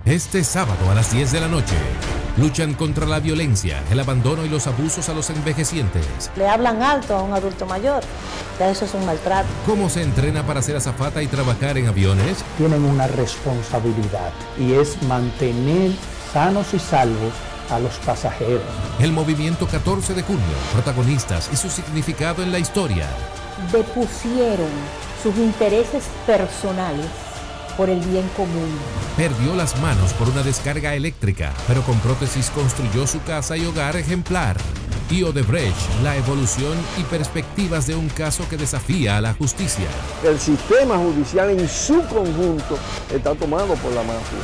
Este sábado a las 10 de la noche, luchan contra la violencia, el abandono y los abusos a los envejecientes. Le hablan alto a un adulto mayor, ya eso es un maltrato. ¿Cómo se entrena para ser azafata y trabajar en aviones? Tienen una responsabilidad y es mantener sanos y salvos a los pasajeros. El movimiento 14 de junio, protagonistas y su significado en la historia. Depusieron sus intereses personales por el bien común. Perdió las manos por una descarga eléctrica, pero con prótesis construyó su casa y hogar ejemplar. Y Odebrecht, la evolución y perspectivas de un caso que desafía a la justicia. El sistema judicial en su conjunto está tomado por la mafia.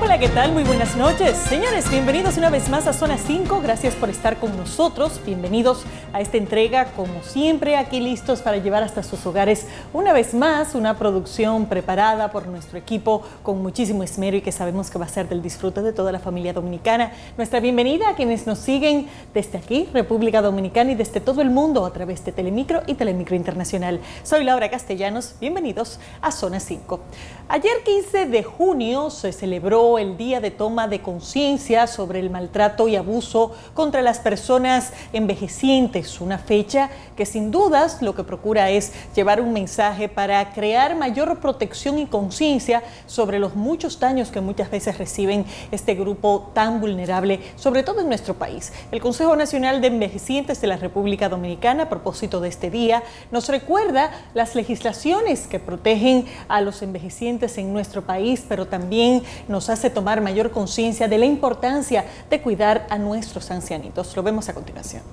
Hola, ¿qué tal? Muy buenas noches. Señores, bienvenidos una vez más a Zona 5. Gracias por estar con nosotros. Bienvenidos a esta entrega, como siempre, aquí listos para llevar hasta sus hogares una vez más una producción preparada por nuestro equipo con muchísimo esmero y que sabemos que va a ser del disfrute de toda la familia dominicana. Nuestra bienvenida a quienes nos siguen desde aquí, República Dominicana, y desde todo el mundo a través de Telemicro y Telemicro Internacional. Soy Laura Castellanos. Bienvenidos a Zona 5. Ayer, 15 de junio, se celebró el Día de Toma de Conciencia sobre el maltrato y abuso contra las personas envejecientes, una fecha que sin dudas lo que procura es llevar un mensaje para crear mayor protección y conciencia sobre los muchos daños que muchas veces reciben este grupo tan vulnerable, sobre todo en nuestro país. El Consejo Nacional de Envejecientes de la República Dominicana, a propósito de este día, nos recuerda las legislaciones que protegen a los envejecientes en nuestro país, pero también nos hace tomar mayor conciencia de la importancia de cuidar a nuestros ancianitos. Lo vemos a continuación.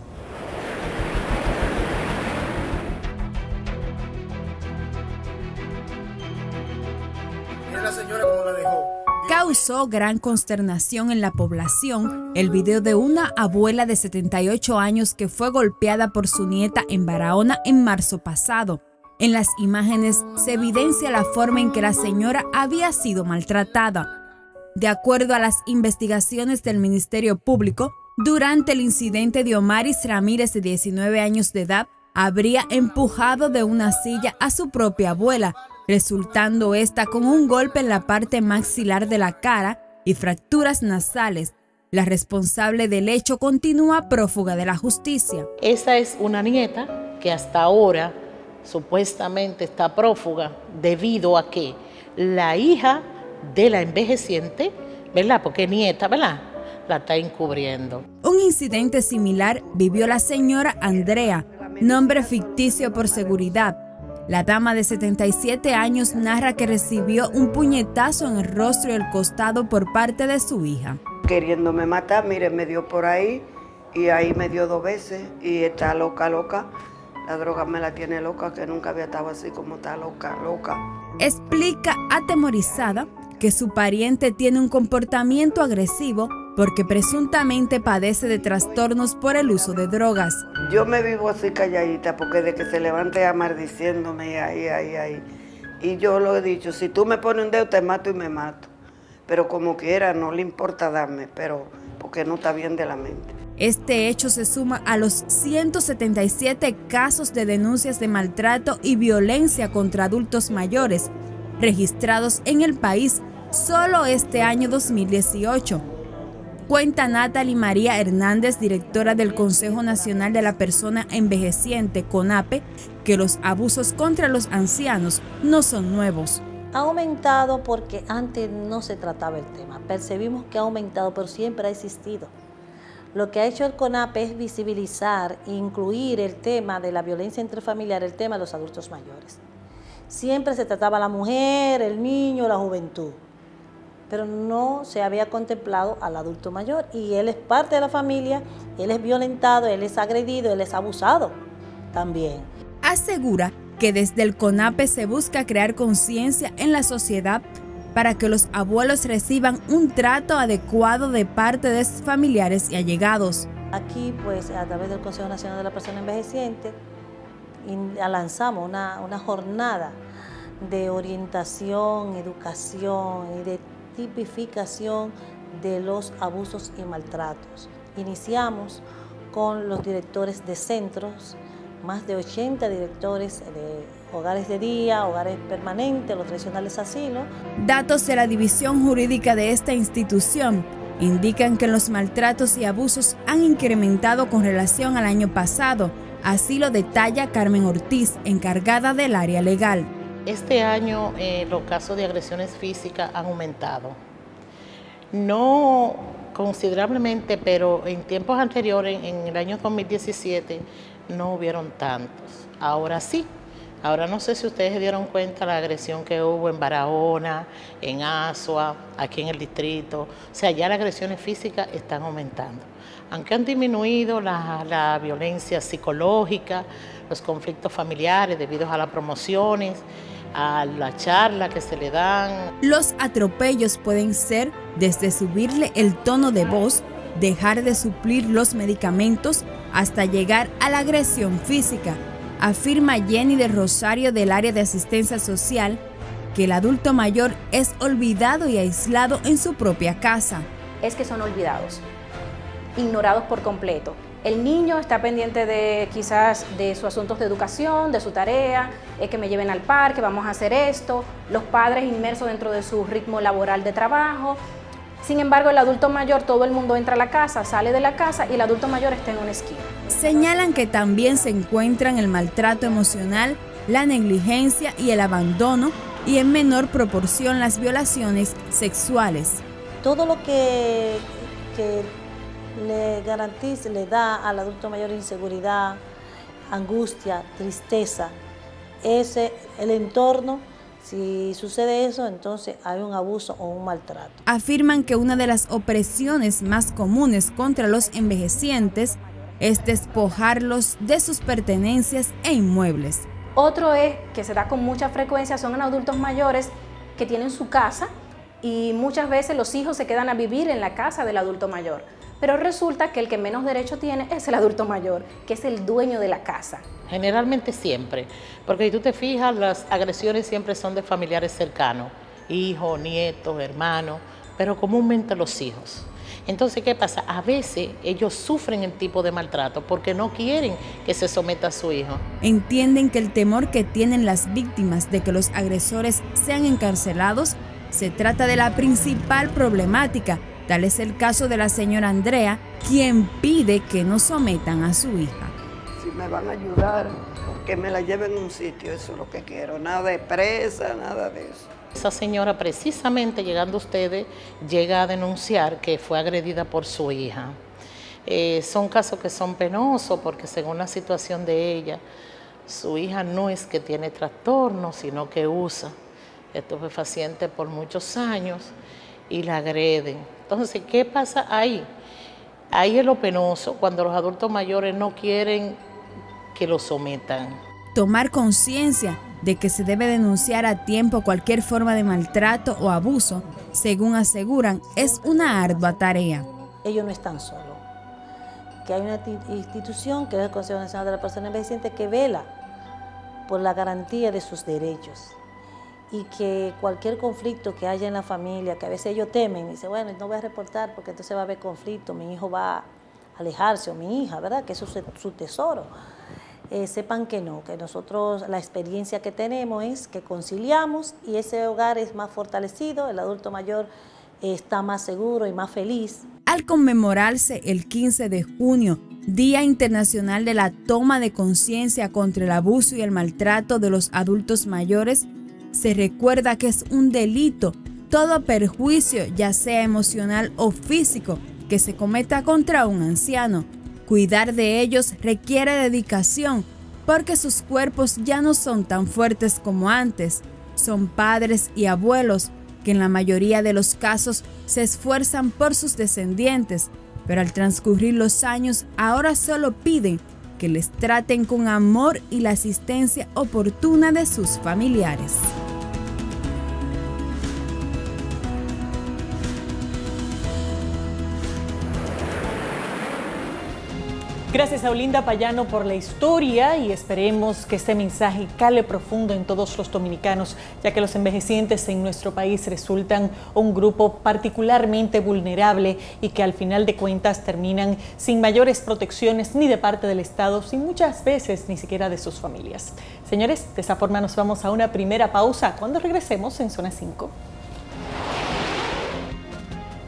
Mira la señora cómo la dejó. Causó gran consternación en la población el video de una abuela de 78 años que fue golpeada por su nieta en Barahona en marzo pasado. En las imágenes se evidencia la forma en que la señora había sido maltratada. De acuerdo a las investigaciones del Ministerio Público, durante el incidente de Omaris Ramírez, de 19 años de edad, habría empujado de una silla a su propia abuela, resultando esta con un golpe en la parte maxilar de la cara y fracturas nasales. La responsable del hecho continúa prófuga de la justicia. Esa es una nieta que hasta ahora supuestamente está prófuga debido a que la hija de la envejeciente, ¿verdad? Porque nieta, ¿verdad? La está encubriendo. Un incidente similar vivió la señora Andrea, nombre ficticio por seguridad. La dama de 77 años narra que recibió un puñetazo en el rostro y el costado por parte de su hija. Queriéndome matar, mire, me dio por ahí y ahí me dio 2 veces y está loca. La droga me la tiene loca, que nunca había estado así como está loca. Explica atemorizada que su pariente tiene un comportamiento agresivo porque presuntamente padece de trastornos por el uso de drogas. Yo me vivo así calladita porque de que se levante a maldiciéndome ahí. Y yo lo he dicho, si tú me pones un dedo te mato y me mato. Pero como quiera, no le importa darme, pero porque no está bien de la mente. Este hecho se suma a los 177 casos de denuncias de maltrato y violencia contra adultos mayores registrados en el país solo este año 2018. Cuenta Natalie María Hernández, directora del Consejo Nacional de la Persona Envejeciente, CONAPE, que los abusos contra los ancianos no son nuevos. Ha aumentado porque antes no se trataba el tema. Percibimos que ha aumentado, pero siempre ha existido. Lo que ha hecho el CONAPE es visibilizar e incluir el tema de la violencia intrafamiliar, el tema de los adultos mayores. Siempre se trataba a la mujer, el niño, la juventud, pero no se había contemplado al adulto mayor. Y él es parte de la familia, él es violentado, él es agredido, él es abusado también. Asegura que desde el CONAPE se busca crear conciencia en la sociedad para que los abuelos reciban un trato adecuado de parte de sus familiares y allegados. Aquí, pues, a través del Consejo Nacional de la Persona Envejeciente, lanzamos una jornada de orientación, educación y de tipificación de los abusos y maltratos. Iniciamos con los directores de centros, más de 80 directores de hogares de día, hogares permanentes, los tradicionales asilos. Datos de la división jurídica de esta institución indican que los maltratos y abusos han incrementado con relación al año pasado. Así lo detalla Carmen Ortiz, encargada del área legal. Este año los casos de agresiones físicas han aumentado. No considerablemente, pero en tiempos anteriores, en el año 2017, no hubieron tantos. Ahora sí. Ahora no sé si ustedes se dieron cuenta la agresión que hubo en Barahona, en Asua, aquí en el distrito. O sea, ya las agresiones físicas están aumentando. Aunque han disminuido la violencia psicológica, los conflictos familiares debido a las promociones, a la charla que se le dan. Los atropellos pueden ser desde subirle el tono de voz, dejar de suplir los medicamentos, hasta llegar a la agresión física. Afirma Jenny de Rosario del área de asistencia social que el adulto mayor es olvidado y aislado en su propia casa. Es que son olvidados, ignorados por completo. El niño está pendiente de quizás de sus asuntos de educación, de su tarea, que me lleven al parque, vamos a hacer esto. Los padres inmersos dentro de su ritmo laboral de trabajo. Sin embargo, el adulto mayor, todo el mundo entra a la casa, sale de la casa y el adulto mayor está en una esquina. Señalan que también se encuentran el maltrato emocional, la negligencia y el abandono, y en menor proporción las violaciones sexuales. Todo lo que le garantiza, le da al adulto mayor inseguridad, angustia, tristeza, el entorno. Si sucede eso, entonces hay un abuso o un maltrato. Afirman que una de las opresiones más comunes contra los envejecientes es despojarlos de sus pertenencias e inmuebles. Otro es que se da con mucha frecuencia, son adultos mayores que tienen su casa y muchas veces los hijos se quedan a vivir en la casa del adulto mayor. Pero resulta que el que menos derecho tiene es el adulto mayor, que es el dueño de la casa. Generalmente siempre, porque si tú te fijas, las agresiones siempre son de familiares cercanos, hijos, nietos, hermanos, pero comúnmente los hijos. Entonces, ¿qué pasa? A veces ellos sufren el tipo de maltrato porque no quieren que se someta a su hijo. Entienden que el temor que tienen las víctimas de que los agresores sean encarcelados se trata de la principal problemática. Tal es el caso de la señora Andrea, quien pide que no sometan a su hija. Si me van a ayudar, que me la lleven a un sitio, eso es lo que quiero. Nada de presa, nada de eso. Esa señora, precisamente llegando ustedes, llega a denunciar que fue agredida por su hija. Son casos que son penosos porque según la situación de ella, su hija no es que tiene trastorno, sino que usa estupefacientes por muchos años y la agreden. Entonces, ¿qué pasa ahí? Ahí es lo penoso, cuando los adultos mayores no quieren que los sometan. Tomar conciencia de que se debe denunciar a tiempo cualquier forma de maltrato o abuso, según aseguran, es una ardua tarea. Ellos no están solos, que hay una institución, que es el Consejo Nacional de la Persona Envejeciente, que vela por la garantía de sus derechos. Y que cualquier conflicto que haya en la familia, que a veces ellos temen, dicen, bueno, no voy a reportar porque entonces va a haber conflicto, mi hijo va a alejarse, o mi hija, ¿verdad? Que eso es su tesoro. Sepan que no, que nosotros la experiencia que tenemos es que conciliamos y ese hogar es más fortalecido, el adulto mayor está más seguro y más feliz. Al conmemorarse el 15 de junio, Día Internacional de la Toma de Conciencia contra el Abuso y el Maltrato de los Adultos Mayores, se recuerda que es un delito todo perjuicio, ya sea emocional o físico, que se cometa contra un anciano. Cuidar de ellos requiere dedicación, porque sus cuerpos ya no son tan fuertes como antes. Son padres y abuelos que en la mayoría de los casos se esfuerzan por sus descendientes, pero al transcurrir los años ahora solo piden que les traten con amor y la asistencia oportuna de sus familiares. Gracias a Olinda Payano por la historia y esperemos que este mensaje cale profundo en todos los dominicanos, ya que los envejecientes en nuestro país resultan un grupo particularmente vulnerable y que al final de cuentas terminan sin mayores protecciones ni de parte del Estado, sin muchas veces ni siquiera de sus familias. Señores, de esa forma nos vamos a una primera pausa. Cuando regresemos en Zona 5.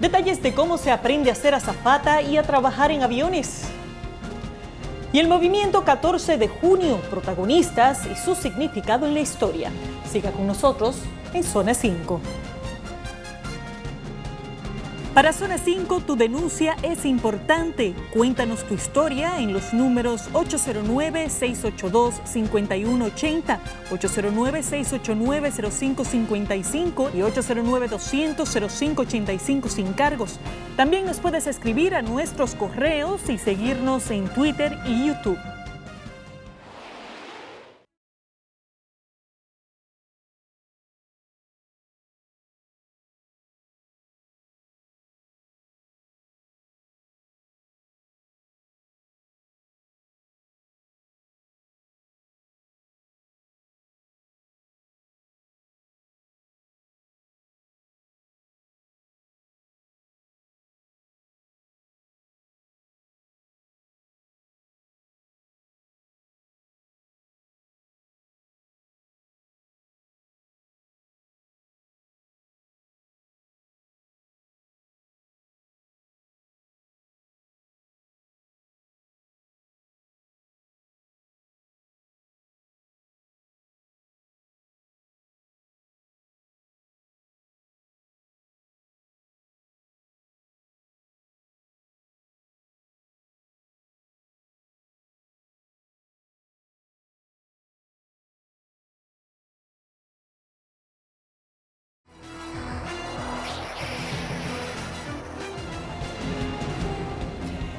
Detalles de cómo se aprende a ser azafata y a trabajar en aviones. Y el movimiento 14 de junio, protagonistas y su significado en la historia. Siga con nosotros en Zona 5. Para Zona 5, tu denuncia es importante. Cuéntanos tu historia en los números 809-682-5180, 809-689-0555 y 809-200-0585 sin cargos. También nos puedes escribir a nuestros correos y seguirnos en Twitter y YouTube.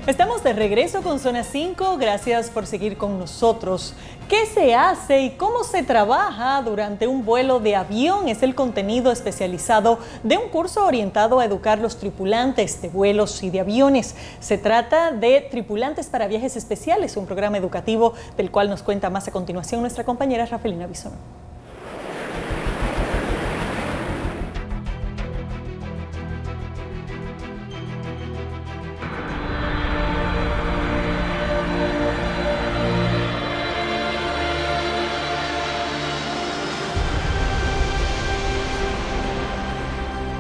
Estamos de regreso con Zona 5, gracias por seguir con nosotros. ¿Qué se hace y cómo se trabaja durante un vuelo de avión? Es el contenido especializado de un curso orientado a educar los tripulantes de vuelos y de aviones. Se trata de Tripulantes para Viajes Especiales, un programa educativo del cual nos cuenta más a continuación nuestra compañera Rafelina Bisón.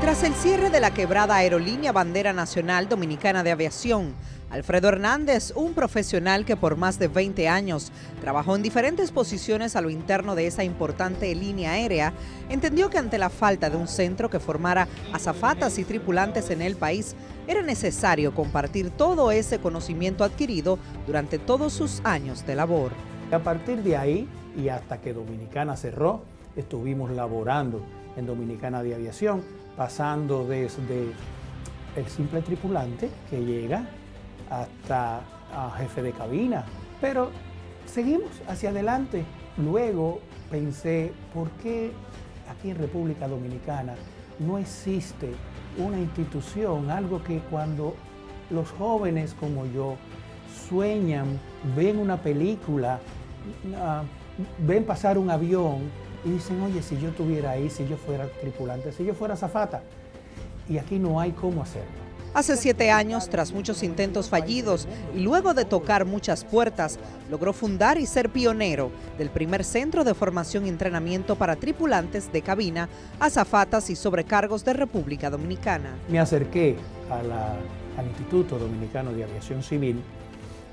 Tras el cierre de la quebrada aerolínea Bandera Nacional Dominicana de Aviación, Alfredo Hernández, un profesional que por más de 20 años trabajó en diferentes posiciones a lo interno de esa importante línea aérea, entendió que ante la falta de un centro que formara azafatas y tripulantes en el país, era necesario compartir todo ese conocimiento adquirido durante todos sus años de labor. A partir de ahí y hasta que Dominicana cerró, estuvimos laborando en Dominicana de Aviación, pasando desde el simple tripulante que llega hasta a jefe de cabina, pero seguimos hacia adelante. Luego pensé, ¿por qué aquí en República Dominicana no existe una institución, algo que cuando los jóvenes como yo sueñan, ven una película, ven pasar un avión, y dicen, oye, si yo estuviera ahí, si yo fuera tripulante, si yo fuera azafata? Y aquí no hay cómo hacerlo. Hace 7 años, tras muchos intentos fallidos y luego de tocar muchas puertas, logró fundar y ser pionero del primer centro de formación y entrenamiento para tripulantes de cabina, azafatas y sobrecargos de República Dominicana. Me acerqué al Instituto Dominicano de Aviación Civil,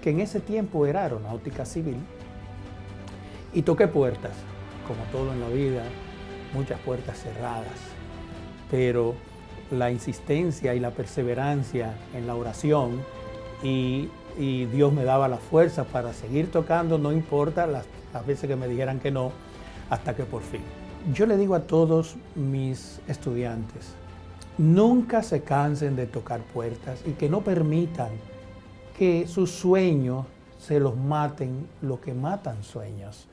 que en ese tiempo era Aeronáutica Civil, y toqué puertas. Como todo en la vida, muchas puertas cerradas, pero la insistencia y la perseverancia en la oración y Dios me daba la fuerza para seguir tocando, no importa las veces que me dijeran que no, hasta que por fin. Yo le digo a todos mis estudiantes, nunca se cansen de tocar puertas y que no permitan que sus sueños se los maten lo que matan sueños.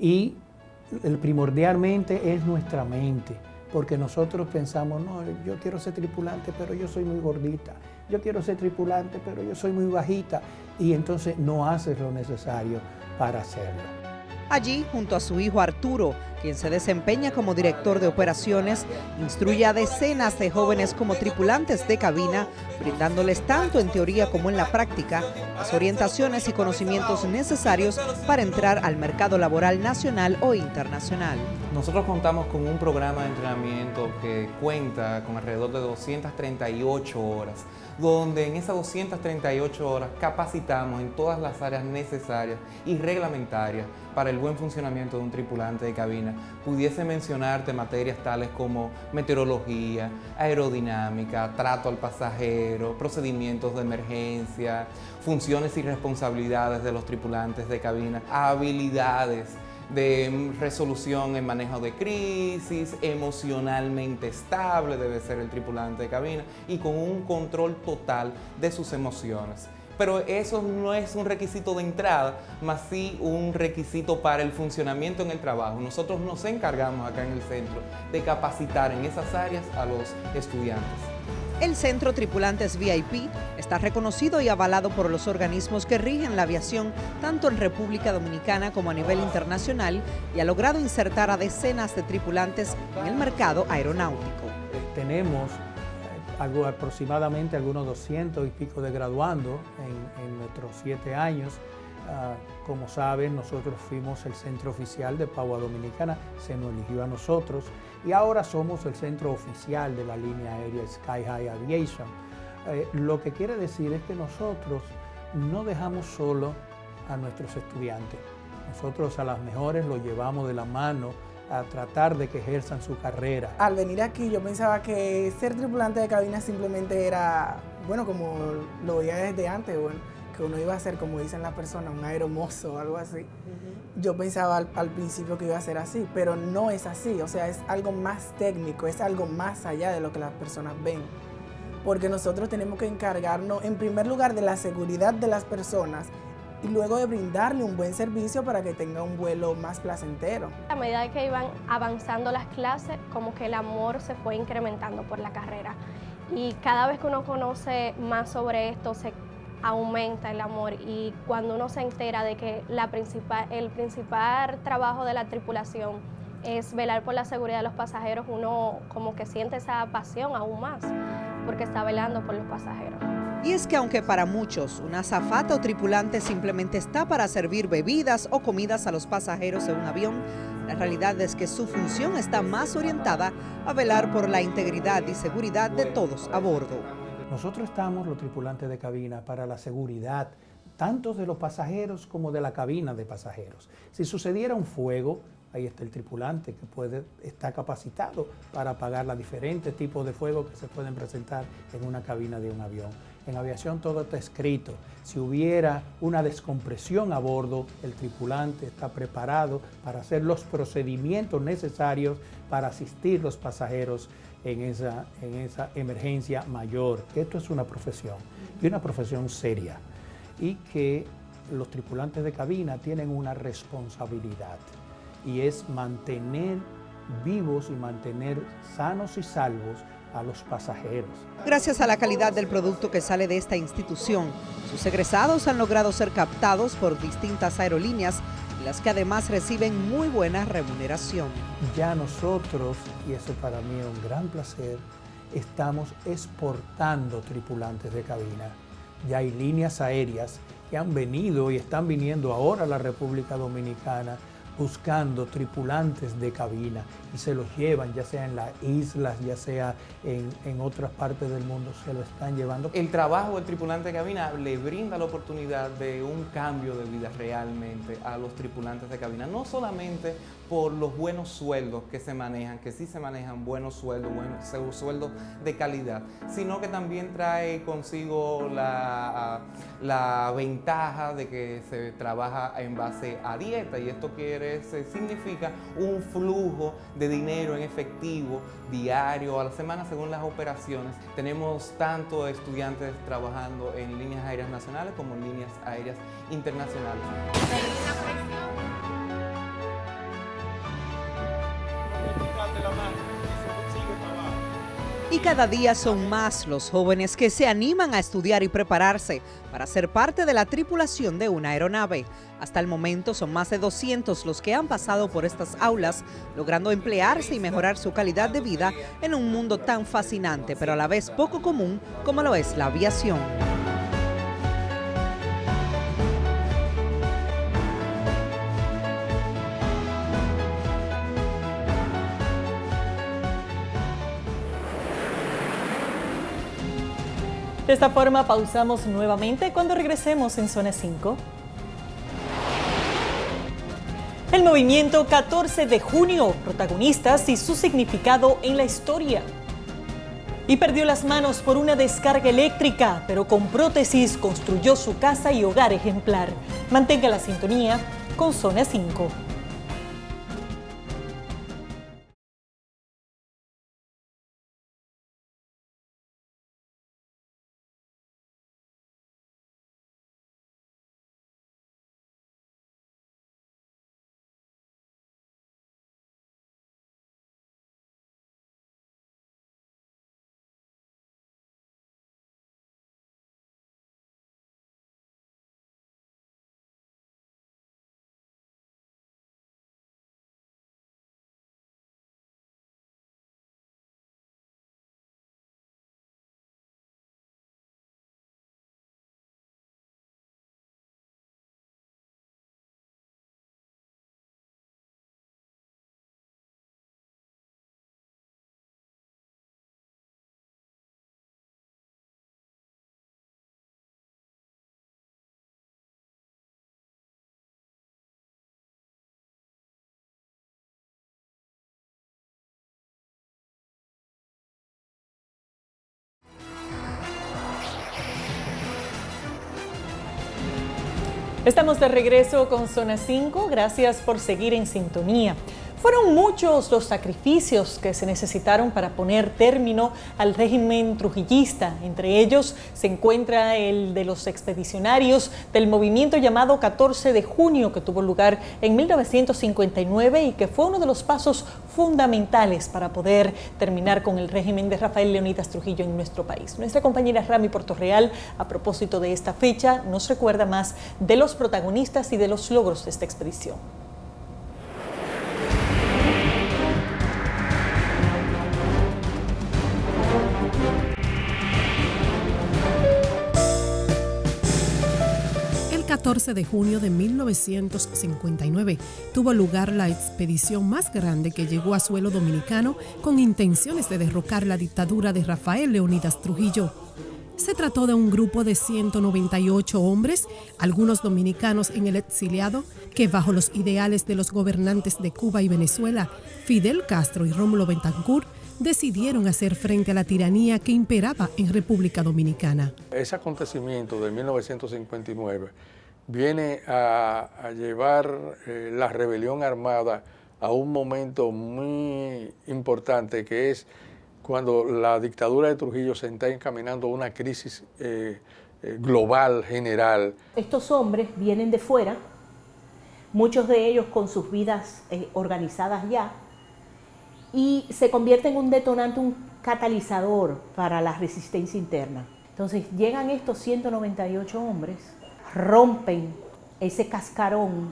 Y primordialmente es nuestra mente. porque nosotros pensamos, no, yo quiero ser tripulante, pero yo soy muy gordita, yo quiero ser tripulante, pero yo soy muy bajita, y entonces no haces lo necesario para hacerlo. Allí, junto a su hijo Arturo, quien se desempeña como director de operaciones, instruye a decenas de jóvenes como tripulantes de cabina, brindándoles tanto en teoría como en la práctica las orientaciones y conocimientos necesarios para entrar al mercado laboral nacional o internacional. Nosotros contamos con un programa de entrenamiento que cuenta con alrededor de 238 horas, donde en esas 238 horas capacitamos en todas las áreas necesarias y reglamentarias para el buen funcionamiento de un tripulante de cabina. Pudiese mencionarte materias tales como meteorología, aerodinámica, trato al pasajero, procedimientos de emergencia, funciones y responsabilidades de los tripulantes de cabina, habilidades de resolución en manejo de crisis, emocionalmente estable debe ser el tripulante de cabina y con un control total de sus emociones. Pero eso no es un requisito de entrada, más sí un requisito para el funcionamiento en el trabajo. Nosotros nos encargamos acá en el centro de capacitar en esas áreas a los estudiantes. El Centro Tripulantes VIP está reconocido y avalado por los organismos que rigen la aviación tanto en República Dominicana como a nivel internacional y ha logrado insertar a decenas de tripulantes en el mercado aeronáutico. Tenemos aproximadamente algunos 200 y pico de graduandos en nuestros 7 años. Como saben, nosotros fuimos el centro oficial de Pagua Dominicana, se nos eligió a nosotros y ahora somos el centro oficial de la línea aérea Sky High Aviation. Lo que quiere decir es que nosotros no dejamos solo a nuestros estudiantes. Nosotros a las mejores los llevamos de la mano a tratar de que ejerzan su carrera. Al venir aquí yo pensaba que ser tripulante de cabina simplemente era, bueno, como lo veía desde antes, bueno, que uno iba a ser, como dicen las personas, un aeromozo o algo así. Yo pensaba al principio que iba a ser así, pero no es así, o sea, es algo más técnico, es algo más allá de lo que las personas ven. Porque nosotros tenemos que encargarnos, en primer lugar, de la seguridad de las personas y luego de brindarle un buen servicio para que tenga un vuelo más placentero. A medida que iban avanzando las clases, como que el amor se fue incrementando por la carrera. Y cada vez que uno conoce más sobre esto, se aumenta el amor, y cuando uno se entera de que el principal trabajo de la tripulación es velar por la seguridad de los pasajeros, uno como que siente esa pasión aún más, porque está velando por los pasajeros. Y es que aunque para muchos una azafata o tripulante simplemente está para servir bebidas o comidas a los pasajeros de un avión, la realidad es que su función está más orientada a velar por la integridad y seguridad de todos a bordo. Nosotros estamos, los tripulantes de cabina, para la seguridad tanto de los pasajeros como de la cabina de pasajeros. Si sucediera un fuego, ahí está el tripulante que está capacitado para apagar los diferentes tipos de fuego que se pueden presentar en una cabina de un avión. En aviación todo está escrito. Si hubiera una descompresión a bordo, el tripulante está preparado para hacer los procedimientos necesarios para asistir a los pasajeros en esa emergencia mayor. Esto es una profesión, y una profesión seria, y que los tripulantes de cabina tienen una responsabilidad, y es mantener vivos y mantener sanos y salvos a los pasajeros. Gracias a la calidad del producto que sale de esta institución, sus egresados han logrado ser captados por distintas aerolíneas, las que además reciben muy buena remuneración. Ya nosotros, y eso para mí es un gran placer, estamos exportando tripulantes de cabina. Ya hay líneas aéreas que han venido y están viniendo ahora a la República Dominicana buscando tripulantes de cabina y se los llevan, ya sea en las islas, ya sea en otras partes del mundo, se lo están llevando. El trabajo del tripulante de cabina le brinda la oportunidad de un cambio de vida realmente a los tripulantes de cabina, no solamente por los buenos sueldos que se manejan, que sí se manejan buenos sueldos de calidad, sino que también trae consigo la ventaja de que se trabaja en base a dieta, y esto significa un flujo de dinero en efectivo diario a la semana según las operaciones. Tenemos tanto estudiantes trabajando en líneas aéreas nacionales como en líneas aéreas internacionales. Y cada día son más los jóvenes que se animan a estudiar y prepararse para ser parte de la tripulación de una aeronave. Hasta el momento son más de 200 los que han pasado por estas aulas, logrando emplearse y mejorar su calidad de vida en un mundo tan fascinante, pero a la vez poco común como lo es la aviación. De esta forma pausamos nuevamente cuando regresemos en Zona 5. El movimiento 14 de junio, protagonistas y su significado en la historia. Y perdió las manos por una descarga eléctrica, pero con prótesis construyó su casa y hogar ejemplar. Mantenga la sintonía con Zona 5. Estamos de regreso con Zona 5, gracias por seguir en sintonía. Fueron muchos los sacrificios que se necesitaron para poner término al régimen trujillista. Entre ellos se encuentra el de los expedicionarios del movimiento llamado 14 de junio, que tuvo lugar en 1959 y que fue uno de los pasos fundamentales para poder terminar con el régimen de Rafael Leónidas Trujillo en nuestro país. Nuestra compañera Rami Portorreal, a propósito de esta fecha, nos recuerda más de los protagonistas y de los logros de esta expedición. El 14 de junio de 1959 tuvo lugar la expedición más grande que llegó a suelo dominicano con intenciones de derrocar la dictadura de Rafael Leónidas Trujillo. Se trató de un grupo de 198 hombres, algunos dominicanos en el exiliado, que bajo los ideales de los gobernantes de Cuba y Venezuela, Fidel Castro y Rómulo Betancourt, decidieron hacer frente a la tiranía que imperaba en República Dominicana. Ese acontecimiento de 1959 viene a llevar la rebelión armada a un momento muy importante, que es cuando la dictadura de Trujillo se está encaminando a una crisis global, general. Estos hombres vienen de fuera, muchos de ellos con sus vidas organizadas ya, y se convierte en un detonante, un catalizador para la resistencia interna. Entonces llegan estos 198 hombres, rompen ese cascarón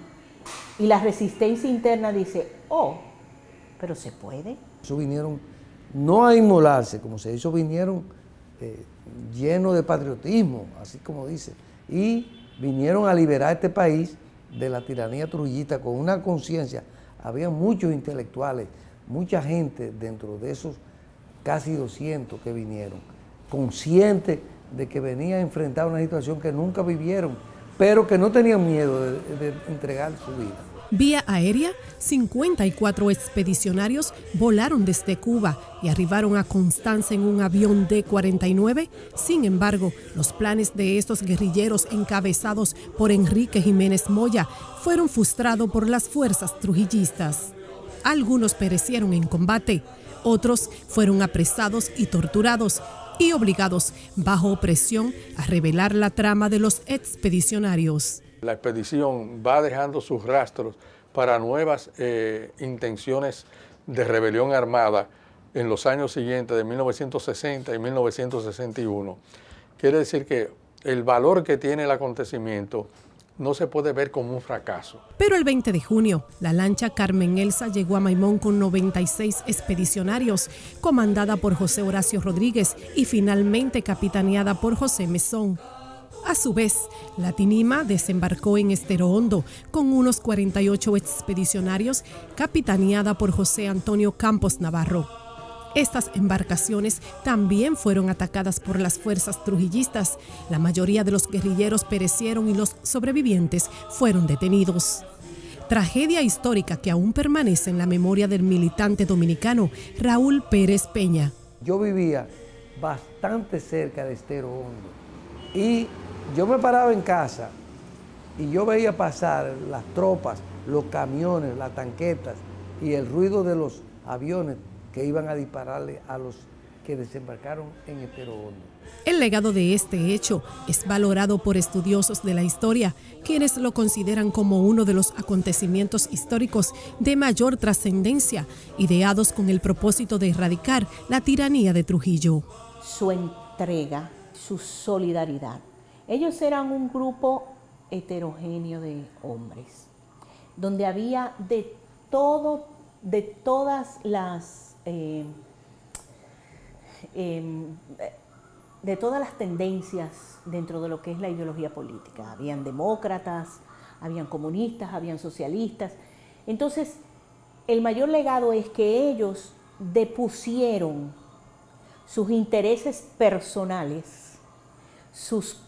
y la resistencia interna dice, oh, pero se puede. Eso vinieron no a inmolarse, como se hizo, vinieron llenos de patriotismo, así como dice, y vinieron a liberar este país de la tiranía trujillista con una conciencia. Había muchos intelectuales, mucha gente dentro de esos casi 200 que vinieron, conscientes de que venían a enfrentar una situación que nunca vivieron, pero que no tenían miedo de entregar su vida. Vía aérea, 54 expedicionarios volaron desde Cuba y arribaron a Constanza en un avión D-49. Sin embargo, los planes de estos guerrilleros encabezados por Enrique Jiménez Moya fueron frustrados por las fuerzas trujillistas. Algunos perecieron en combate, otros fueron apresados y torturados y obligados, bajo opresión, a revelar la trama de los expedicionarios. La expedición va dejando sus rastros para nuevas intenciones de rebelión armada, en los años siguientes, de 1960 y 1961, quiere decir que el valor que tiene el acontecimiento no se puede ver como un fracaso. Pero el 20 de junio, la lancha Carmen Elsa llegó a Maimón con 96 expedicionarios, comandada por José Horacio Rodríguez y finalmente capitaneada por José Mesón. A su vez, la Tinima desembarcó en Estero Hondo con unos 48 expedicionarios, capitaneada por José Antonio Campos Navarro. Estas embarcaciones también fueron atacadas por las fuerzas trujillistas. La mayoría de los guerrilleros perecieron y los sobrevivientes fueron detenidos. Tragedia histórica que aún permanece en la memoria del militante dominicano Raúl Pérez Peña. Yo vivía bastante cerca de Estero Hondo y yo me paraba en casa y yo veía pasar las tropas, los camiones, las tanquetas y el ruido de los aviones que iban a dispararle a los que desembarcaron en Estero Hondo. El legado de este hecho es valorado por estudiosos de la historia, quienes lo consideran como uno de los acontecimientos históricos de mayor trascendencia, ideados con el propósito de erradicar la tiranía de Trujillo. Su entrega, su solidaridad. Ellos eran un grupo heterogéneo de hombres, donde había de todo, de todas las de todas las tendencias dentro de lo que es la ideología política. Habían demócratas, habían comunistas, habían socialistas. Entonces, el mayor legado es que ellos depusieron sus intereses personales, sus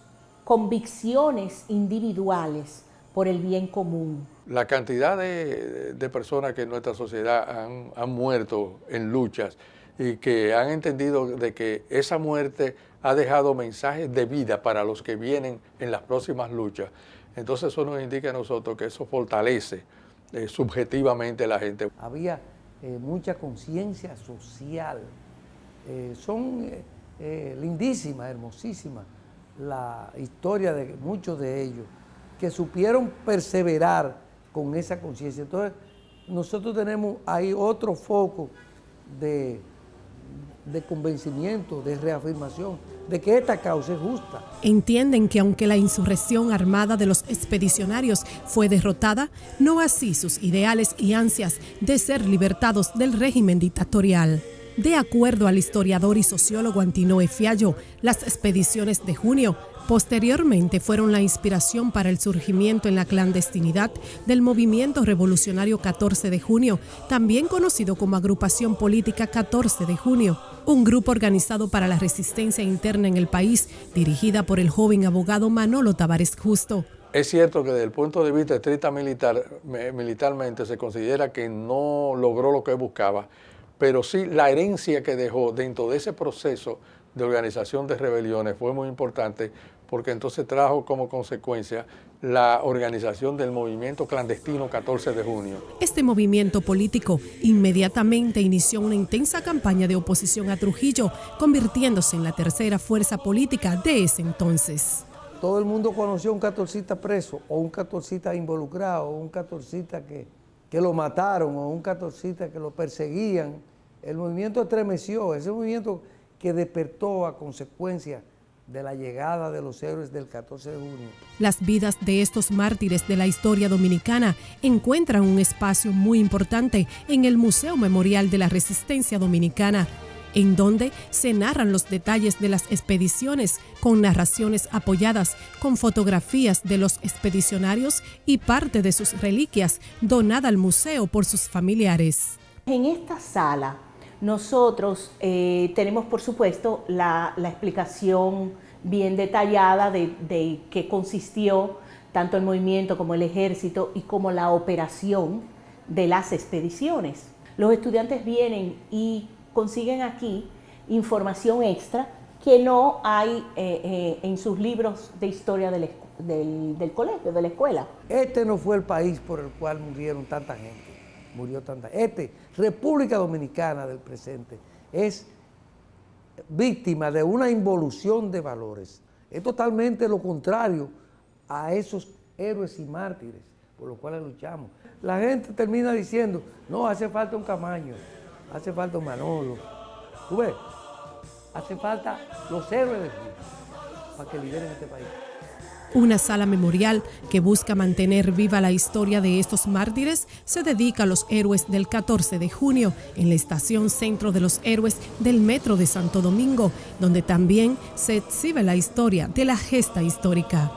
convicciones individuales por el bien común. La cantidad de personas que en nuestra sociedad han muerto en luchas y que han entendido de que esa muerte ha dejado mensajes de vida para los que vienen en las próximas luchas. Entonces eso nos indica a nosotros que eso fortalece subjetivamente a la gente. Había mucha conciencia social. Son lindísimas, hermosísimas la historia de muchos de ellos que supieron perseverar con esa conciencia. Entonces, nosotros tenemos ahí otro foco de convencimiento, de reafirmación, de que esta causa es justa. Entienden que aunque la insurrección armada de los expedicionarios fue derrotada, no así sus ideales y ansias de ser libertados del régimen dictatorial. De acuerdo al historiador y sociólogo Antinoe Fiallo, las expediciones de junio posteriormente fueron la inspiración para el surgimiento en la clandestinidad del movimiento revolucionario 14 de junio, también conocido como Agrupación Política 14 de junio, un grupo organizado para la resistencia interna en el país, dirigida por el joven abogado Manolo Tavares Justo. Es cierto que desde el punto de vista estricta militarmente se considera que no logró lo que buscaba, pero sí la herencia que dejó dentro de ese proceso de organización de rebeliones fue muy importante, porque entonces trajo como consecuencia la organización del movimiento clandestino 14 de junio. Este movimiento político inmediatamente inició una intensa campaña de oposición a Trujillo, convirtiéndose en la tercera fuerza política de ese entonces. Todo el mundo conoció a un catorcista preso, o un catorcista involucrado, o un catorcista que lo mataron, o un catorcista que lo perseguían. El movimiento estremeció, ese movimiento que despertó a consecuencia de la llegada de los héroes del 14 de junio. Las vidas de estos mártires de la historia dominicana encuentran un espacio muy importante en el Museo Memorial de la Resistencia Dominicana, en donde se narran los detalles de las expediciones con narraciones apoyadas con fotografías de los expedicionarios y parte de sus reliquias donada al museo por sus familiares. En esta sala nosotros tenemos, por supuesto, la explicación bien detallada de qué consistió tanto el movimiento como el ejército y como la operación de las expediciones. Los estudiantes vienen y consiguen aquí información extra que no hay en sus libros de historia del colegio, de la escuela. Este no fue el país por el cual murieron tanta gente. Murió tanta. República Dominicana del presente, es víctima de una involución de valores. Es totalmente lo contrario a esos héroes y mártires por los cuales luchamos. La gente termina diciendo, no, hace falta un Camaño, hace falta un Manolo. ¿Tú ves? Hace falta los héroes del Junio para que lideren este país. Una sala memorial que busca mantener viva la historia de estos mártires se dedica a los héroes del 14 de junio en la estación Centro de los Héroes del Metro de Santo Domingo, donde también se exhibe la historia de la gesta histórica.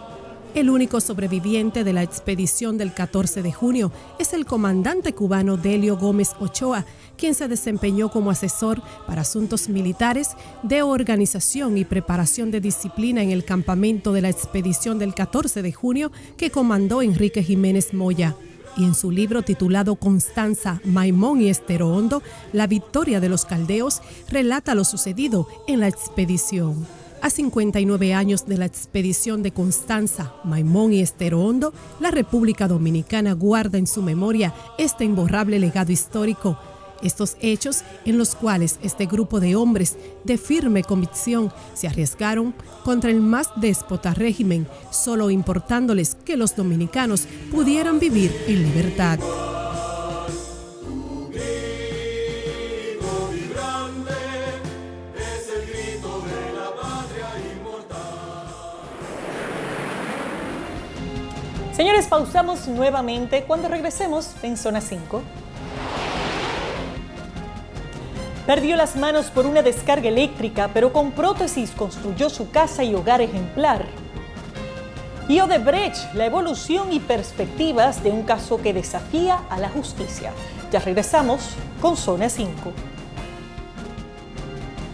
El único sobreviviente de la expedición del 14 de junio es el comandante cubano Delio Gómez Ochoa, quien se desempeñó como asesor para asuntos militares, de organización y preparación de disciplina en el campamento de la expedición del 14 de junio que comandó Enrique Jiménez Moya. Y en su libro titulado Constanza, Maimón y Estero Hondo, la victoria de los caldeos, relata lo sucedido en la expedición. A 59 años de la expedición de Constanza, Maimón y Estero Hondo, la República Dominicana guarda en su memoria este imborrable legado histórico. Estos hechos en los cuales este grupo de hombres de firme convicción se arriesgaron contra el más déspota régimen, solo importándoles que los dominicanos pudieran vivir en libertad. Señores, pausamos nuevamente cuando regresemos en Zona 5. Perdió las manos por una descarga eléctrica, pero con prótesis construyó su casa y hogar ejemplar. Y Odebrecht, la evolución y perspectivas de un caso que desafía a la justicia. Ya regresamos con Zona 5.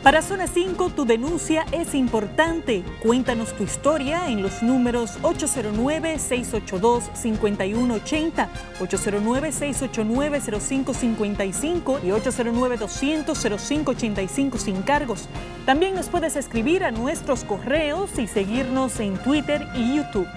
Para Zona 5, tu denuncia es importante. Cuéntanos tu historia en los números 809-682-5180, 809-689-0555 y 809-200-0585 sin cargos. También nos puedes escribir a nuestros correos y seguirnos en Twitter y YouTube.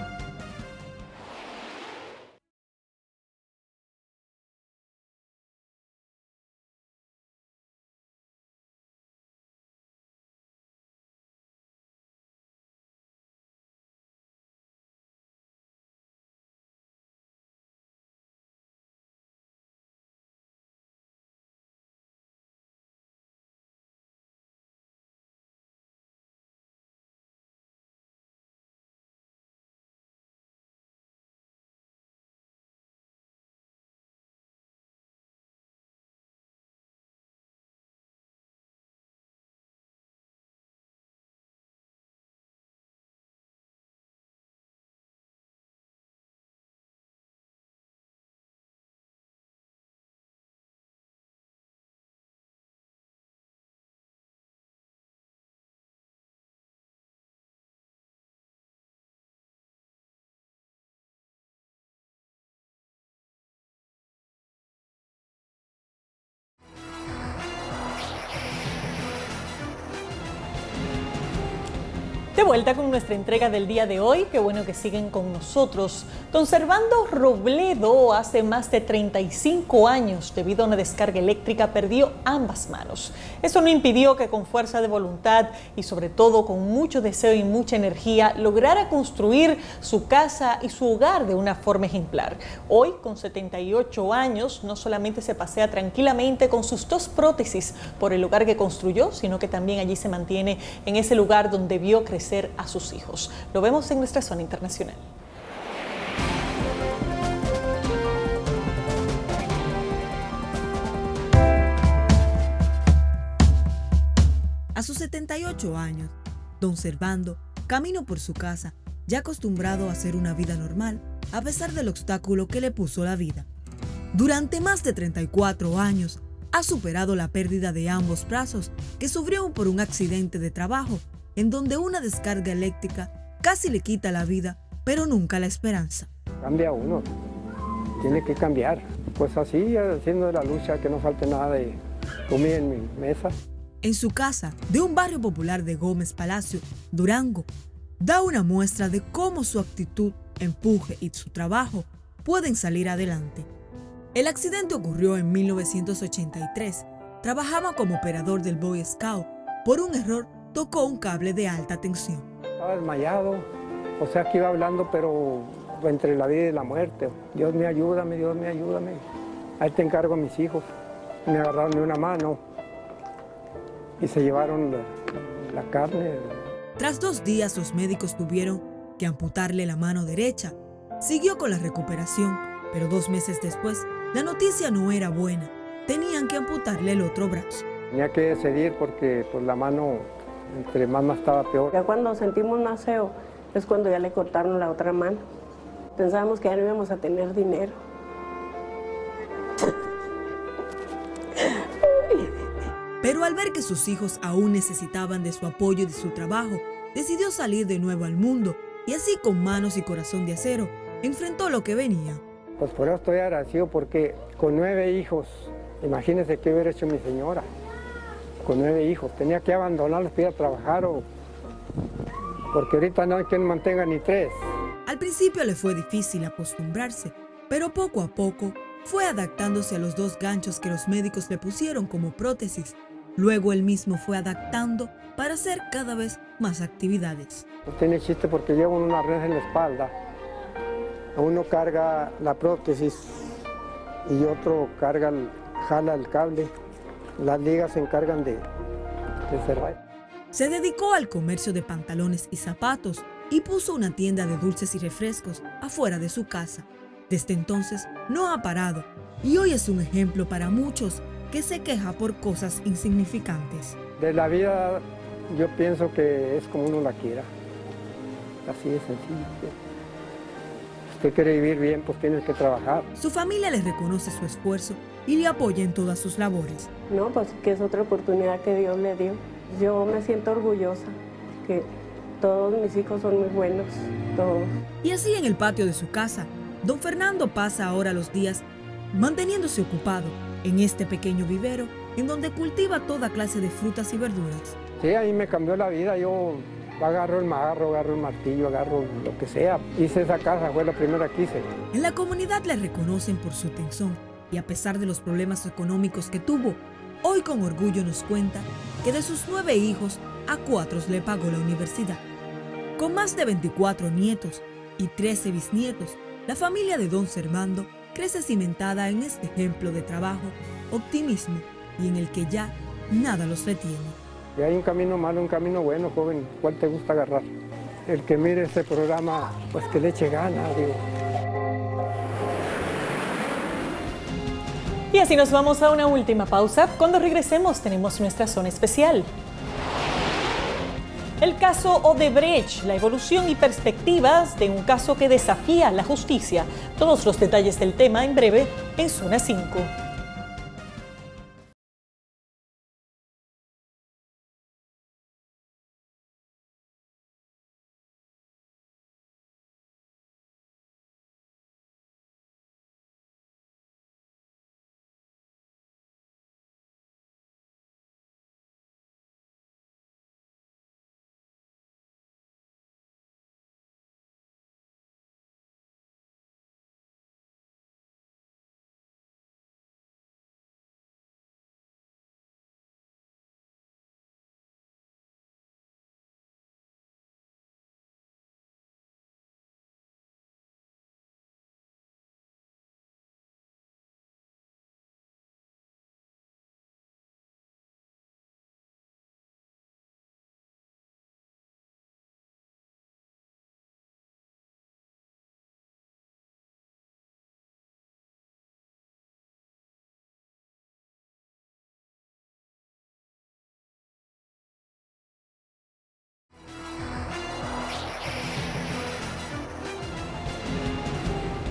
De vuelta con nuestra entrega del día de hoy, qué bueno que siguen con nosotros. Don Servando Robledo hace más de 35 años, debido a una descarga eléctrica, perdió ambas manos. Eso no impidió que con fuerza de voluntad y sobre todo con mucho deseo y mucha energía lograra construir su casa y su hogar de una forma ejemplar. Hoy, con 78 años, no solamente se pasea tranquilamente con sus dos prótesis por el lugar que construyó, sino que también allí se mantiene en ese lugar donde vio crecer a sus hijos. Lo vemos en nuestra zona internacional. A sus 78 años, don Servando caminó por su casa, ya acostumbrado a hacer una vida normal, a pesar del obstáculo que le puso la vida. Durante más de 34 años, ha superado la pérdida de ambos brazos que sufrió por un accidente de trabajo, en donde una descarga eléctrica casi le quita la vida, pero nunca la esperanza. Cambia uno, tiene que cambiar. Pues así, haciendo la lucha, que no falte nada de comida en mi mesa. En su casa, de un barrio popular de Gómez Palacio, Durango, da una muestra de cómo su actitud, empuje y su trabajo pueden salir adelante. El accidente ocurrió en 1983. Trabajaba como operador del Boy Scout. Por un error, tocó un cable de alta tensión. Estaba desmayado, o sea que iba hablando, pero entre la vida y la muerte. Dios me ayúdame, Dios me ayúdame. Ahí te encargo a mis hijos. me agarraron de una mano y se llevaron la carne. Tras 2 días, los médicos tuvieron que amputarle la mano derecha. Siguió con la recuperación, pero 2 meses después, la noticia no era buena. Tenían que amputarle el otro brazo. Tenía que decidir porque pues, la mano, entre más estaba peor. Ya cuando sentimos más feo es cuando ya le cortaron la otra mano. Pensábamos que ya no íbamos a tener dinero. Pero al ver que sus hijos aún necesitaban de su apoyo y de su trabajo, decidió salir de nuevo al mundo y así con manos y corazón de acero, enfrentó lo que venía. Pues por eso estoy agradecido porque con 9 hijos, imagínense qué hubiera hecho mi señora. Con 9 hijos, tenía que abandonarlos para ir a trabajar porque ahorita no hay quien mantenga ni 3. Al principio le fue difícil acostumbrarse, pero poco a poco fue adaptándose a los 2 ganchos que los médicos le pusieron como prótesis. Luego él mismo fue adaptando para hacer cada vez más actividades. No tiene chiste porque llevo una red en la espalda. Uno carga la prótesis y otro jala el cable. Las ligas se encargan de cerrar. Se dedicó al comercio de pantalones y zapatos y puso una tienda de dulces y refrescos afuera de su casa. Desde entonces no ha parado y hoy es un ejemplo para muchos que se queja por cosas insignificantes. De la vida yo pienso que es como uno la quiera. Así de sencillo. Si usted quiere vivir bien, pues tiene que trabajar. Su familia le reconoce su esfuerzo y le apoya en todas sus labores. No, pues que es otra oportunidad que Dios le dio. Yo me siento orgullosa que todos mis hijos son muy buenos, todos. Y así en el patio de su casa, don Fernando pasa ahora los días manteniéndose ocupado en este pequeño vivero en donde cultiva toda clase de frutas y verduras. Sí, ahí me cambió la vida. Yo agarro el marro, agarro el martillo, agarro lo que sea. Hice esa casa, fue la primera que hice. En la comunidad le reconocen por su tesón y a pesar de los problemas económicos que tuvo, hoy con orgullo nos cuenta que de sus 9 hijos, a 4 le pagó la universidad. Con más de 24 nietos y 13 bisnietos, la familia de don Servando crece cimentada en este ejemplo de trabajo, optimismo y en el que ya nada los retiene. Y hay un camino malo, un camino bueno, joven. ¿Cuál te gusta agarrar? El que mire este programa, pues que le eche ganas, digo. Y así nos vamos a una última pausa. Cuando regresemos tenemos nuestra zona especial. El caso Odebrecht, la evolución y perspectivas de un caso que desafía la justicia. Todos los detalles del tema en breve en Zona 5.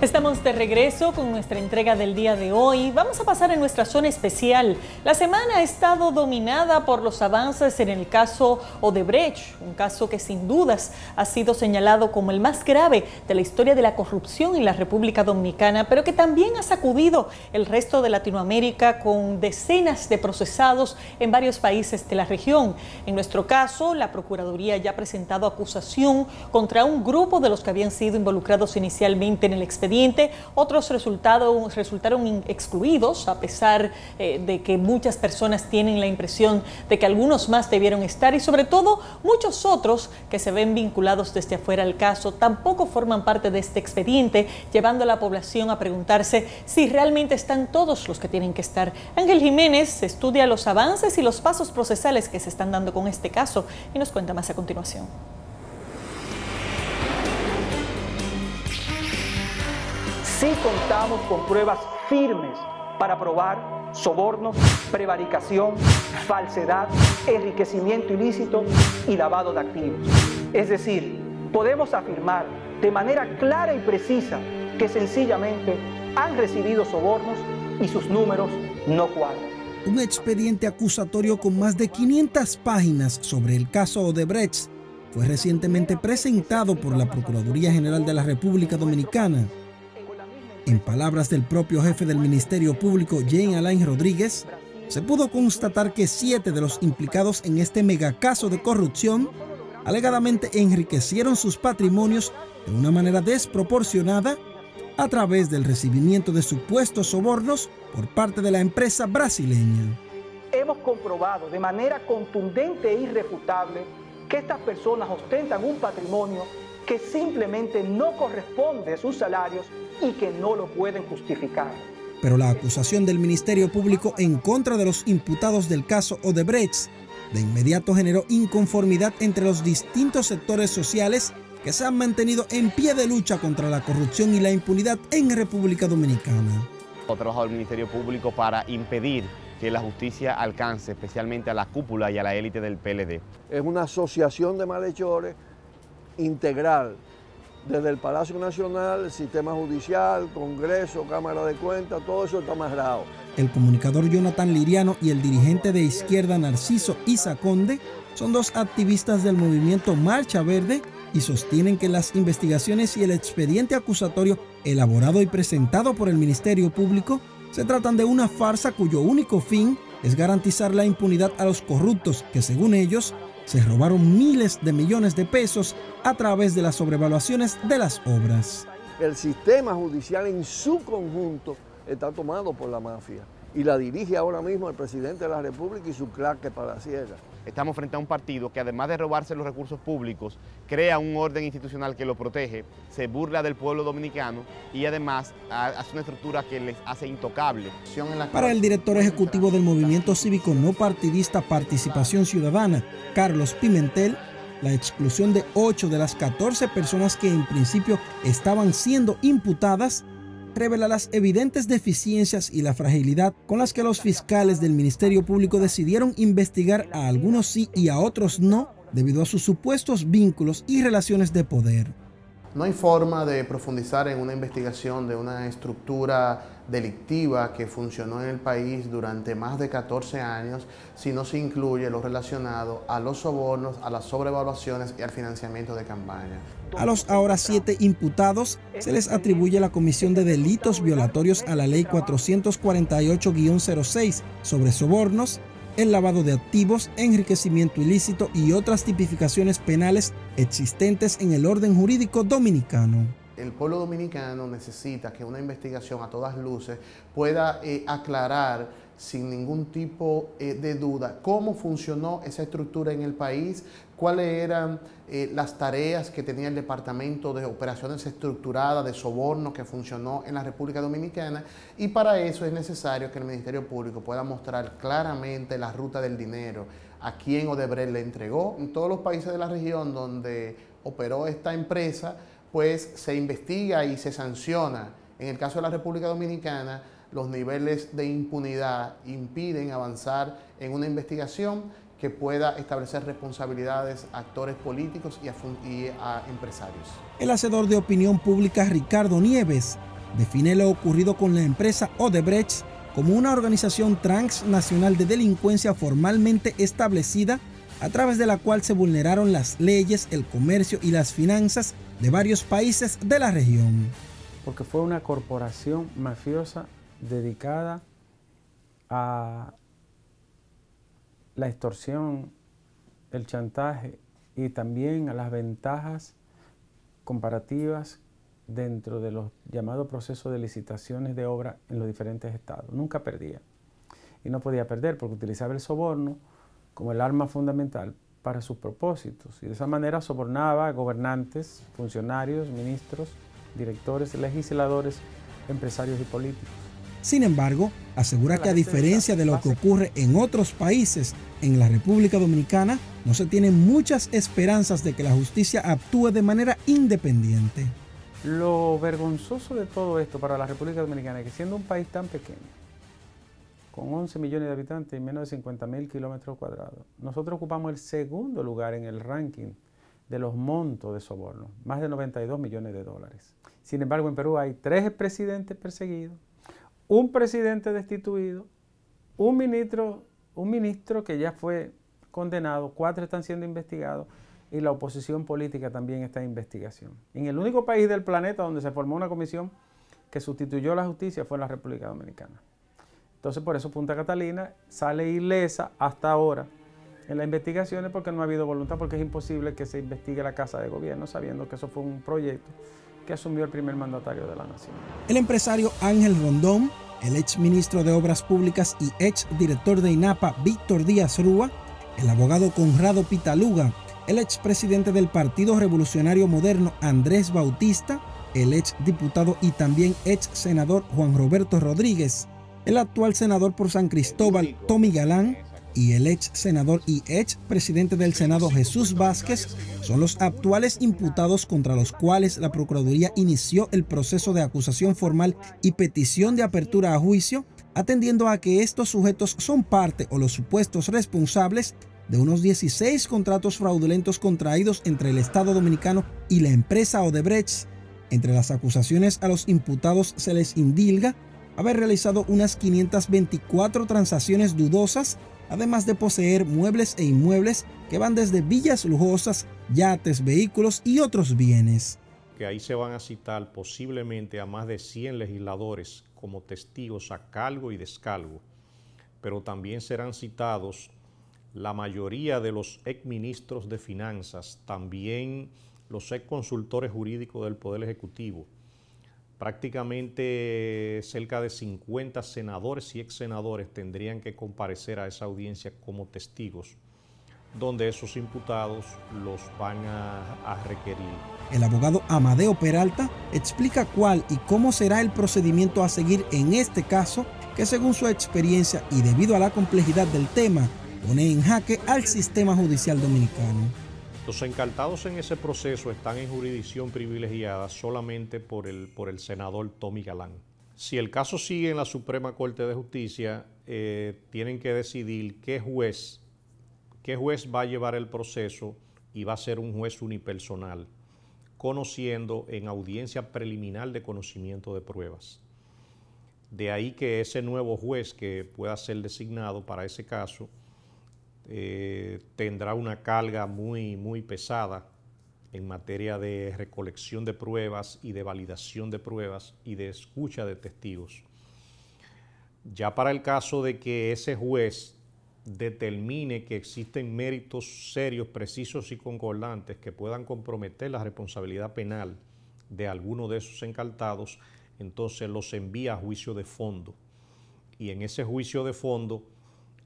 Estamos de regreso con nuestra entrega del día de hoy. Vamos a pasar a nuestra zona especial. La semana ha estado dominada por los avances en el caso Odebrecht, un caso que sin dudas ha sido señalado como el más grave de la historia de la corrupción en la República Dominicana, pero que también ha sacudido el resto de Latinoamérica con decenas de procesados en varios países de la región. En nuestro caso, la Procuraduría ya ha presentado acusación contra un grupo de los que habían sido involucrados inicialmente en el expediente expediente, otros resultaron excluidos, a pesar de que muchas personas tienen la impresión de que algunos más debieron estar, y sobre todo muchos otros que se ven vinculados desde afuera al caso tampoco forman parte de este expediente, llevando a la población a preguntarse si realmente están todos los que tienen que estar. Ángel Jiménez estudia los avances y los pasos procesales que se están dando con este caso y nos cuenta más a continuación. Sí contamos con pruebas firmes para probar sobornos, prevaricación, falsedad, enriquecimiento ilícito y lavado de activos. Es decir, podemos afirmar de manera clara y precisa que sencillamente han recibido sobornos y sus números no cuadran. Un expediente acusatorio con más de 500 páginas sobre el caso Odebrecht fue recientemente presentado por la Procuraduría General de la República Dominicana. En palabras del propio jefe del Ministerio Público, Jean Alain Rodríguez, se pudo constatar que 7 de los implicados en este megacaso de corrupción alegadamente enriquecieron sus patrimonios de una manera desproporcionada a través del recibimiento de supuestos sobornos por parte de la empresa brasileña. Hemos comprobado de manera contundente e irrefutable que estas personas ostentan un patrimonio que simplemente no corresponde a sus salarios y que no lo pueden justificar. Pero la acusación del Ministerio Público en contra de los imputados del caso Odebrecht de inmediato generó inconformidad entre los distintos sectores sociales que se han mantenido en pie de lucha contra la corrupción y la impunidad en República Dominicana. Ha trabajado el Ministerio Público para impedir que la justicia alcance especialmente a la cúpula y a la élite del PLD. Es una asociación de malhechores integral, desde el Palacio Nacional, el sistema judicial, Congreso, Cámara de Cuentas, todo eso está amarrado. El comunicador Jonathan Liriano y el dirigente de izquierda Narciso Isa Conde son dos activistas del movimiento Marcha Verde y sostienen que las investigaciones y el expediente acusatorio elaborado y presentado por el Ministerio Público se tratan de una farsa cuyo único fin es garantizar la impunidad a los corruptos que, según ellos, se robaron miles de millones de pesos a través de las sobrevaluaciones de las obras. El sistema judicial en su conjunto está tomado por la mafia y la dirige ahora mismo el presidente de la República y su claque palaciega. Estamos frente a un partido que, además de robarse los recursos públicos, crea un orden institucional que lo protege, se burla del pueblo dominicano y además hace una estructura que les hace intocable. Para el director ejecutivo del movimiento cívico no partidista Participación Ciudadana, Carlos Pimentel, la exclusión de 8 de las 14 personas que en principio estaban siendo imputadas revela las evidentes deficiencias y la fragilidad con las que los fiscales del Ministerio Público decidieron investigar a algunos sí y a otros no, debido a sus supuestos vínculos y relaciones de poder. No hay forma de profundizar en una investigación de una estructura delictiva que funcionó en el país durante más de 14 años si no se incluye lo relacionado a los sobornos, a las sobrevaluaciones y al financiamiento de campaña. A los ahora 7 imputados se les atribuye la comisión de delitos violatorios a la Ley 448-06 sobre sobornos, el lavado de activos, enriquecimiento ilícito y otras tipificaciones penales existentes en el orden jurídico dominicano. El pueblo dominicano necesita que una investigación a todas luces pueda aclarar sin ningún tipo de duda cómo funcionó esa estructura en el país, cuáles eran las tareas que tenía el Departamento de Operaciones Estructuradas de Soborno que funcionó en la República Dominicana, y para eso es necesario que el Ministerio Público pueda mostrar claramente la ruta del dinero, a quién Odebrecht le entregó. En todos los países de la región donde operó esta empresa, pues se investiga y se sanciona. En el caso de la República Dominicana, los niveles de impunidad impiden avanzar en una investigación que pueda establecer responsabilidades a actores políticos y a empresarios. El hacedor de opinión pública Ricardo Nieves define lo ocurrido con la empresa Odebrecht como una organización transnacional de delincuencia formalmente establecida a través de la cual se vulneraron las leyes, el comercio y las finanzas de varios países de la región. Porque fue una corporación mafiosa dedicada a la extorsión, el chantaje y también a las ventajas comparativas dentro de los llamados procesos de licitaciones de obra en los diferentes estados. Nunca perdía. Y no podía perder porque utilizaba el soborno como el arma fundamental para sus propósitos. Y de esa manera sobornaba a gobernantes, funcionarios, ministros, directores, legisladores, empresarios y políticos. Sin embargo, asegura que a diferencia de lo que ocurre en otros países, en la República Dominicana no se tienen muchas esperanzas de que la justicia actúe de manera independiente. Lo vergonzoso de todo esto para la República Dominicana es que siendo un país tan pequeño, con 11 millones de habitantes y menos de 50.000 kilómetros cuadrados, nosotros ocupamos el segundo lugar en el ranking de los montos de soborno, más de 92 millones de dólares. Sin embargo, en Perú hay 3 expresidentes perseguidos, un presidente destituido, un ministro que ya fue condenado, 4 están siendo investigados y la oposición política también está en investigación. En el único país del planeta donde se formó una comisión que sustituyó la justicia fue en la República Dominicana. Entonces, por eso Punta Catalina sale ilesa hasta ahora en las investigaciones porque no ha habido voluntad, porque es imposible que se investigue la Casa de Gobierno sabiendo que eso fue un proyecto que asumió el primer mandatario de la nación. El empresario Ángel Rondón, el ex ministro de Obras Públicas y ex director de INAPA Víctor Díaz Rúa, el abogado Conrado Pitaluga, el ex presidente del Partido Revolucionario Moderno Andrés Bautista, el ex diputado y también ex senador Juan Roberto Rodríguez, el actual senador por San Cristóbal Tommy Galán y el ex senador y ex presidente del Senado Jesús Vázquez son los actuales imputados contra los cuales la Procuraduría inició el proceso de acusación formal y petición de apertura a juicio, atendiendo a que estos sujetos son parte o los supuestos responsables de unos 16 contratos fraudulentos contraídos entre el Estado Dominicano y la empresa Odebrecht. Entre las acusaciones a los imputados se les indilga haber realizado unas 524 transacciones dudosas, además de poseer muebles e inmuebles que van desde villas lujosas, yates, vehículos y otros bienes. Que ahí se van a citar posiblemente a más de 100 legisladores como testigos a cargo y descargo, pero también serán citados la mayoría de los exministros de Finanzas, también los exconsultores jurídicos del Poder Ejecutivo, prácticamente cerca de 50 senadores y exsenadores tendrían que comparecer a esa audiencia como testigos, donde esos imputados los van a requerir. El abogado Amadeo Peralta explica cuál y cómo será el procedimiento a seguir en este caso, que según su experiencia y debido a la complejidad del tema, pone en jaque al sistema judicial dominicano. Los encartados en ese proceso están en jurisdicción privilegiada solamente por el senador Tommy Galán. Si el caso sigue en la Suprema Corte de Justicia, tienen que decidir qué juez va a llevar el proceso y va a ser un juez unipersonal, conociendo en audiencia preliminar de conocimiento de pruebas. De ahí que ese nuevo juez que pueda ser designado para ese caso tendrá una carga muy pesada en materia de recolección de pruebas y de validación de pruebas y de escucha de testigos. Ya para el caso de que ese juez determine que existen méritos serios, precisos y concordantes que puedan comprometer la responsabilidad penal de alguno de esos encartados, entonces los envía a juicio de fondo. Y en ese juicio de fondo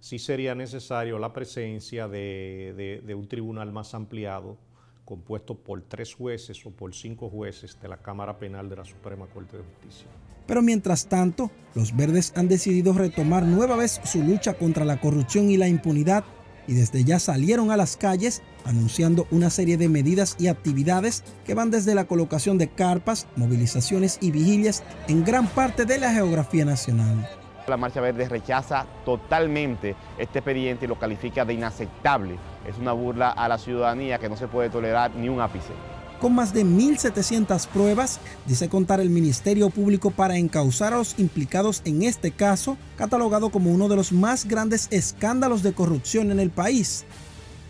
sí sería necesario la presencia de un tribunal más ampliado, compuesto por 3 jueces o por 5 jueces de la Cámara Penal de la Suprema Corte de Justicia. Pero mientras tanto, los verdes han decidido retomar nueva vez su lucha contra la corrupción y la impunidad y desde ya salieron a las calles anunciando una serie de medidas y actividades que van desde la colocación de carpas, movilizaciones y vigilias en gran parte de la geografía nacional. La Marcha Verde rechaza totalmente este expediente y lo califica de inaceptable. Es una burla a la ciudadanía que no se puede tolerar ni un ápice. Con más de 1.700 pruebas, dice contar el Ministerio Público para encauzar a los implicados en este caso, catalogado como uno de los más grandes escándalos de corrupción en el país.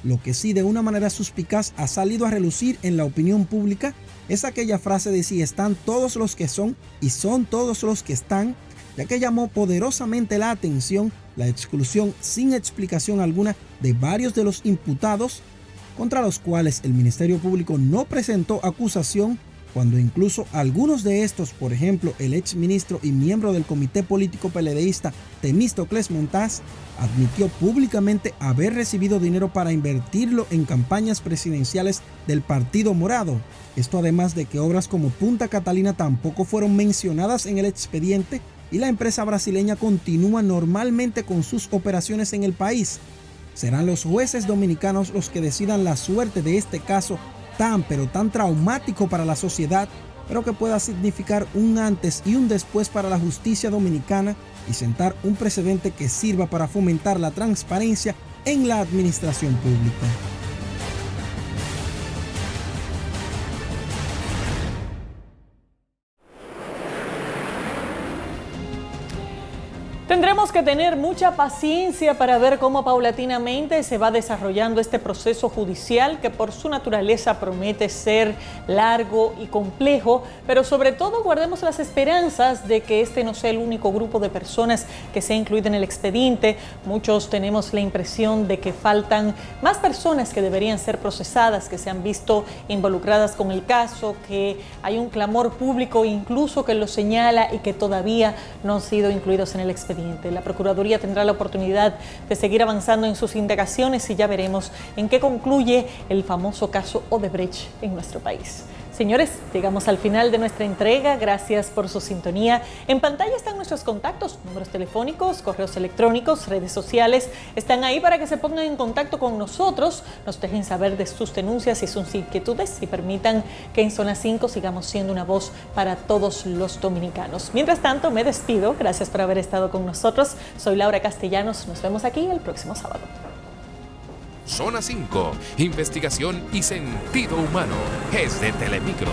Lo que sí de una manera suspicaz ha salido a relucir en la opinión pública es aquella frase de si están todos los que son y son todos los que están, ya que llamó poderosamente la atención la exclusión sin explicación alguna de varios de los imputados, contra los cuales el Ministerio Público no presentó acusación cuando incluso algunos de estos, por ejemplo el exministro y miembro del comité político PLDista Temístocles Montaz, admitió públicamente haber recibido dinero para invertirlo en campañas presidenciales del Partido Morado. Esto además de que obras como Punta Catalina tampoco fueron mencionadas en el expediente y la empresa brasileña continúa normalmente con sus operaciones en el país. Serán los jueces dominicanos los que decidan la suerte de este caso tan traumático para la sociedad, pero que pueda significar un antes y un después para la justicia dominicana y sentar un precedente que sirva para fomentar la transparencia en la administración pública. Tendremos que tener mucha paciencia para ver cómo paulatinamente se va desarrollando este proceso judicial que por su naturaleza promete ser largo y complejo, pero sobre todo guardemos las esperanzas de que este no sea el único grupo de personas que sea incluido en el expediente. Muchos tenemos la impresión de que faltan más personas que deberían ser procesadas, que se han visto involucradas con el caso, que hay un clamor público incluso que lo señala y que todavía no han sido incluidos en el expediente. La Procuraduría tendrá la oportunidad de seguir avanzando en sus indagaciones y ya veremos en qué concluye el famoso caso Odebrecht en nuestro país. Señores, llegamos al final de nuestra entrega. Gracias por su sintonía. En pantalla están nuestros contactos, números telefónicos, correos electrónicos, redes sociales. Están ahí para que se pongan en contacto con nosotros, nos dejen saber de sus denuncias y sus inquietudes y permitan que en Zona 5 sigamos siendo una voz para todos los dominicanos. Mientras tanto, me despido. Gracias por haber estado con nosotros. Soy Laura Castellanos. Nos vemos aquí el próximo sábado. Zona 5, investigación y sentido humano, es de Telemicro.